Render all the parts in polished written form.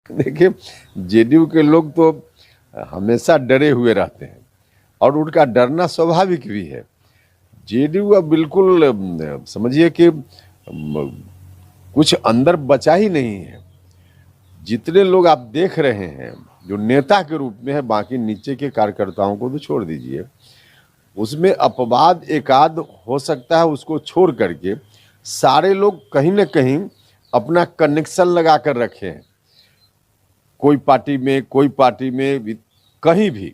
देखिए, जेडीयू के लोग तो हमेशा डरे हुए रहते हैं और उनका डरना स्वाभाविक भी है। जेडीयू अब बिल्कुल समझिए कि कुछ अंदर बचा ही नहीं है। जितने लोग आप देख रहे हैं जो नेता के रूप में है, बाकी नीचे के कार्यकर्ताओं को तो छोड़ दीजिए, उसमें अपवाद एकाध हो सकता है, उसको छोड़ करके सारे लोग कहीं ना कहीं अपना कनेक्शन लगा कर रखे हैं, कोई पार्टी में कहीं भी।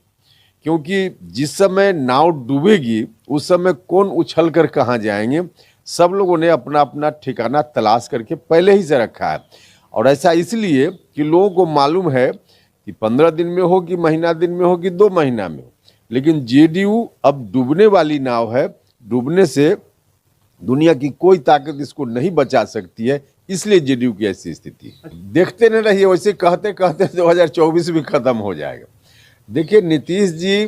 क्योंकि जिस समय नाव डूबेगी उस समय कौन उछल कर कहाँ जाएंगे, सब लोगों ने अपना अपना ठिकाना तलाश करके पहले ही से रखा है। और ऐसा इसलिए कि लोगों को मालूम है कि 15 दिन में हो कि महीना दिन में हो कि 2 महीना में हो, लेकिन जेडीयू अब डूबने वाली नाव है। डूबने से दुनिया की कोई ताकत इसको नहीं बचा सकती है, इसलिए जेडीयू की ऐसी स्थिति है। देखते न रहिए, वैसे कहते कहते 2024 भी खत्म हो जाएगा। देखिए, नीतीश जी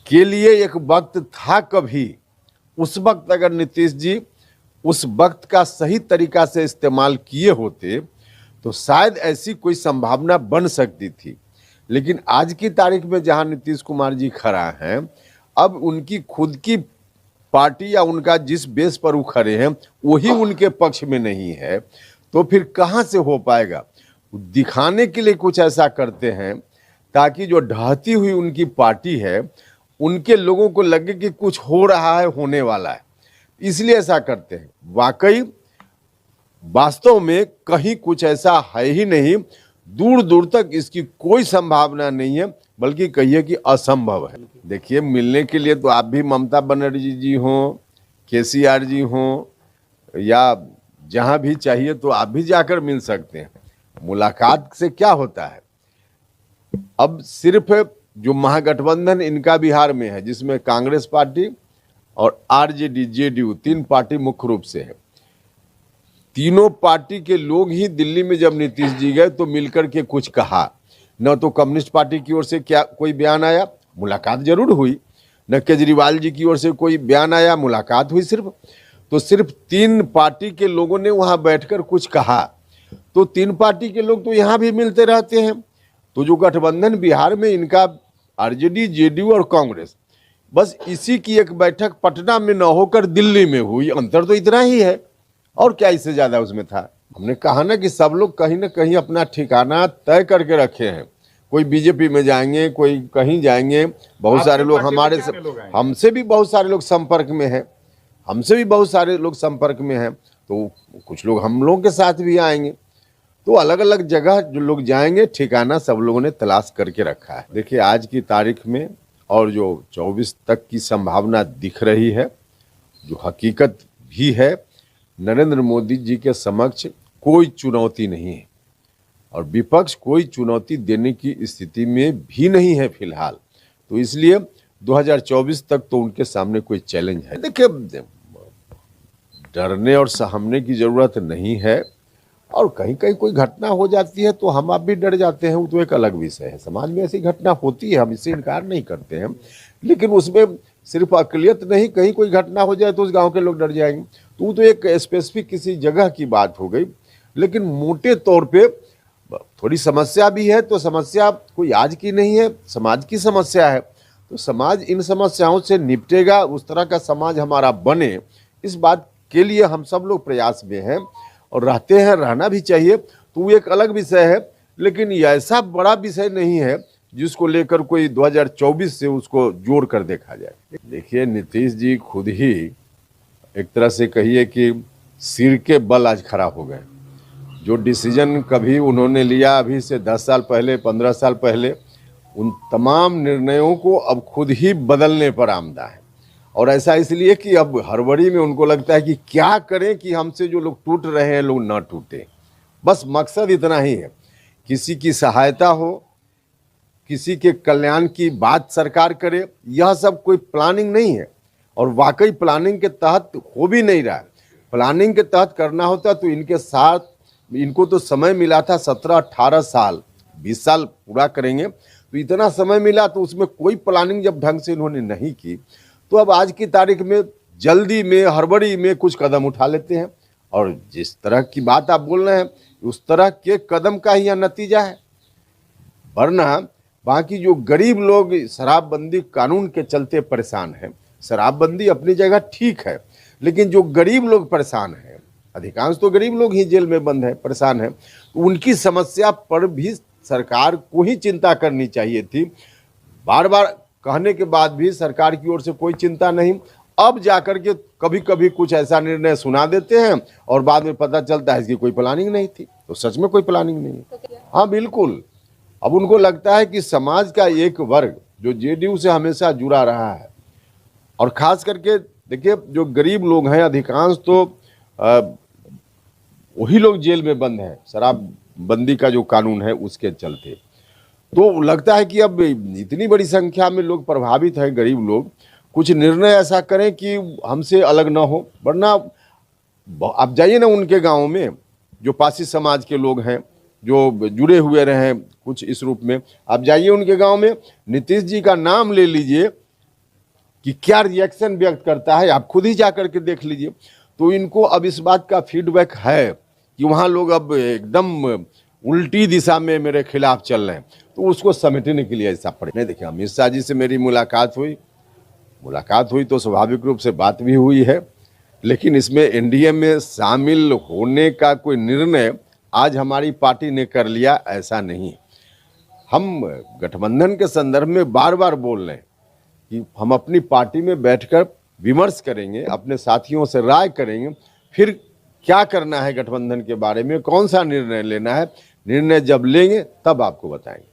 के लिए एक वक्त था, कभी उस वक्त अगर नीतीश जी उस वक्त का सही तरीका से इस्तेमाल किए होते तो शायद ऐसी कोई संभावना बन सकती थी। लेकिन आज की तारीख में जहां नीतीश कुमार जी खड़ा हैं, अब उनकी खुद की पार्टी या उनका जिस बेस पर वो खड़े हैं वही उनके पक्ष में नहीं है, तो फिर कहां से हो पाएगा। दिखाने के लिए कुछ ऐसा करते हैं ताकि जो ढहती हुई उनकी पार्टी है उनके लोगों को लगे कि कुछ हो रहा है, होने वाला है, इसलिए ऐसा करते हैं। वाकई वास्तव में कहीं कुछ ऐसा है ही नहीं, दूर दूर तक इसकी कोई संभावना नहीं है, बल्कि कहिए कि असंभव है। देखिए, मिलने के लिए तो आप भी ममता बनर्जी जी हों, केसीआर जी हों, या जहां भी चाहिए तो आप भी जाकर मिल सकते हैं। मुलाकात से क्या होता है, अब सिर्फ जो महागठबंधन इनका बिहार में है, जिसमें कांग्रेस पार्टी और आरजेडी जेडीयू 3 पार्टी मुख्य रूप से है, तीनों पार्टी के लोग ही दिल्ली में जब नीतीश जी गए तो मिलकर के कुछ कहा। न तो कम्युनिस्ट पार्टी की ओर से क्या कोई बयान आया, मुलाकात जरूर हुई, न केजरीवाल जी की ओर से कोई बयान आया, मुलाकात हुई। सिर्फ 3 पार्टी के लोगों ने वहां बैठकर कुछ कहा। तो 3 पार्टी के लोग तो यहां भी मिलते रहते हैं। तो जो गठबंधन बिहार में इनका आरजेडी जेडीयू और कांग्रेस, बस इसी की एक बैठक पटना में न होकर दिल्ली में हुई। अंतर तो इतना ही है, और क्या इससे ज्यादा उसमें था। हमने कहा ना कि सब लोग कहीं ना कहीं अपना ठिकाना तय करके रखे हैं। कोई बीजेपी में जाएंगे, कोई कहीं जाएंगे। बहुत सारे लोग हमारे से, हमसे भी बहुत सारे लोग संपर्क में हैं, तो कुछ लोग हम लोगों के साथ भी आएंगे। तो अलग अलग जगह जो लोग जाएंगे, ठिकाना सब लोगों ने तलाश करके रखा है। देखिए, आज की तारीख में और जो 24 तक की संभावना दिख रही है, जो हकीकत भी है, नरेंद्र मोदी जी के समक्ष कोई चुनौती नहीं है और विपक्ष कोई चुनौती देने की स्थिति में भी नहीं है फिलहाल। तो इसलिए 2024 तक तो उनके सामने कोई चैलेंज है। देखिए, डरने और सहमने की जरूरत नहीं है, और कहीं कहीं कोई घटना हो जाती है तो हम आप भी डर जाते हैं, वो तो एक अलग विषय है। समाज में ऐसी घटना होती है, हम इससे इनकार नहीं करते हैं, लेकिन उसमें सिर्फ अकलियत नहीं, कहीं कोई घटना हो जाए तो उस गांव के लोग डर जाएंगे, तो वो तो एक स्पेसिफिक किसी जगह की बात हो गई। लेकिन मोटे तौर पे थोड़ी समस्या भी है, तो समस्या कोई आज की नहीं है, समाज की समस्या है। तो समाज इन समस्याओं से निपटेगा, उस तरह का समाज हमारा बने, इस बात के लिए हम सब लोग प्रयास में हैं और रहते हैं, रहना भी चाहिए। तो वो एक अलग विषय है, लेकिन ये ऐसा बड़ा विषय नहीं है जिसको लेकर कोई 2024 से उसको जोड़ कर देखा जाए। देखिए, नीतीश जी खुद ही एक तरह से कहिए कि सिर के बल आज खड़ा हो गए। जो डिसीजन कभी उन्होंने लिया अभी से 10 साल पहले, 15 साल पहले, उन तमाम निर्णयों को अब खुद ही बदलने पर आमदा है। और ऐसा इसलिए कि अब हड़बड़ी में उनको लगता है कि क्या करें कि हमसे जो लोग टूट रहे हैं लोग ना टूटे। बस मकसद इतना ही है, किसी की सहायता हो, किसी के कल्याण की बात सरकार करे, यह सब कोई प्लानिंग नहीं है। और वाकई प्लानिंग के तहत हो भी नहीं रहा है। प्लानिंग के तहत करना होता तो इनके साथ, इनको तो समय मिला था 17-18 साल, 20 साल पूरा करेंगे, तो इतना समय मिला, तो उसमें कोई प्लानिंग जब ढंग से इन्होंने नहीं की, तो अब आज की तारीख में जल्दी में, हड़बड़ी में कुछ कदम उठा लेते हैं। और जिस तरह की बात आप बोल रहे हैं उस तरह के कदम का ही यह नतीजा है। वरना बाकी जो गरीब लोग शराबबंदी कानून के चलते परेशान हैं, शराबबंदी अपनी जगह ठीक है, लेकिन जो गरीब लोग परेशान हैं, अधिकांश तो गरीब लोग ही जेल में बंद है, परेशान है, तो उनकी समस्या पर भी सरकार को ही चिंता करनी चाहिए थी। बार बार कहने के बाद भी सरकार की ओर से कोई चिंता नहीं। अब जाकर के कभी कभी कुछ ऐसा निर्णय सुना देते हैं और बाद में पता चलता है इसकी कोई प्लानिंग नहीं थी। तो सच में कोई प्लानिंग नहीं है। हाँ बिल्कुल, अब उनको लगता है कि समाज का एक वर्ग जो जेडीयू से हमेशा जुड़ा रहा है, और खास करके देखिए जो गरीब लोग हैं अधिकांश तो वही लोग जेल में बंद हैं शराबबंदी का जो कानून है उसके चलते। तो लगता है कि अब इतनी बड़ी संख्या में लोग प्रभावित हैं, गरीब लोग, कुछ निर्णय ऐसा करें कि हमसे अलग ना हो। वरना आप जाइए ना उनके गाँव में, जो पासी समाज के लोग हैं जो जुड़े हुए रहे कुछ इस रूप में, आप जाइए उनके गांव में, नीतीश जी का नाम ले लीजिए कि क्या रिएक्शन व्यक्त करता है, आप खुद ही जाकर के देख लीजिए। तो इनको अब इस बात का फीडबैक है कि वहाँ लोग अब एकदम उल्टी दिशा में मेरे खिलाफ चल रहे हैं, तो उसको समेटने के लिए ऐसा पड़े। नहीं देखिए, अमित शाह जी से मेरी मुलाकात हुई तो स्वाभाविक रूप से बात भी हुई है, लेकिन इसमें एनडीए में शामिल होने का कोई निर्णय आज हमारी पार्टी ने कर लिया, ऐसा नहीं। हम गठबंधन के संदर्भ में बार बार बोल रहे हैं कि हम अपनी पार्टी में बैठकर विमर्श करेंगे, अपने साथियों से राय करेंगे, फिर क्या करना है गठबंधन के बारे में, कौन सा निर्णय लेना है, निर्णय जब लेंगे तब आपको बताएंगे।